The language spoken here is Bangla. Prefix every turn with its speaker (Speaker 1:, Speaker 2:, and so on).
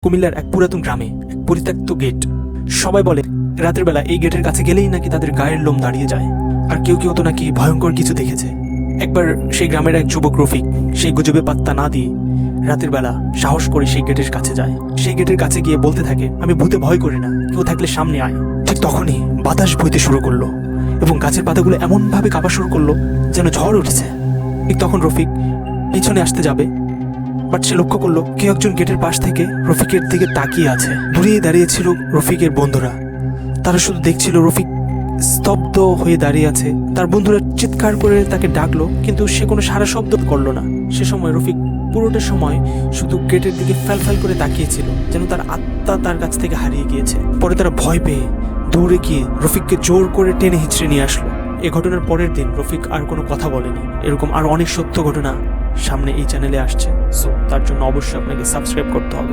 Speaker 1: কুমিল্লার এক পুরাতন গ্রামে এক পরিত্যক্ত গেট। সবাই বলে রাতের বেলা এই গেটের কাছে গেলেই নাকি তাদের গায়ের লোম দাঁড়িয়ে যায়, আর কেউ কেউ তো নাকি ভয়ঙ্কর কিছু দেখেছে। একবার সেই গ্রামের এক যুবক রফিক সেই গুজবে পাত্তা না দিয়ে রাতের বেলা সাহস করে সেই গেটের কাছে যায়। সেই গেটের কাছে গিয়ে বলতে থাকে, আমি ভূতে ভয় করি না, কেউ থাকলে সামনে আয়। ঠিক তখনই বাতাস বইতে শুরু করলো এবং গাছের পাতাগুলো এমনভাবে কাঁপা শুরু করলো যেন ঝড় উঠেছে। ঠিক তখন রফিক পিছনে আসতে যাবে, বাট সে লক্ষ্য করলো কেউ একজন গেটের পাশ থেকে রফিকের দিকে তাকিয়ে আছে। দূরেই দাঁড়িয়েছিল রফিকের বন্ধুরা, তারা শুধু দেখছিল রফিক স্তব্ধ হয়ে দাঁড়িয়ে আছে। তার বন্ধুরা চিৎকার করে তাকে ডাকলো, কিন্তু সে কোনো সারা শব্দ করলো না। সে সময় রফিক পুরোটা সময় শুধু গেটের দিকে ফ্যাল করে তাকিয়েছিল, যেন তার আত্মা তার কাছ থেকে হারিয়ে গিয়েছে। পরে তারা ভয় পেয়ে দৌড়ে গিয়ে রফিককে জোর করে টেনে হিঁচড়ে নিয়ে আসলো। এই ঘটনার পরের দিন রফিক আর কোনো কথা বলেনি। এরকম আর অনেক সত্য ঘটনা সামনে এই চ্যানেলে আসছে, সো তার জন্য অবশ্যই আপনাকে সাবস্ক্রাইব করতে হবে।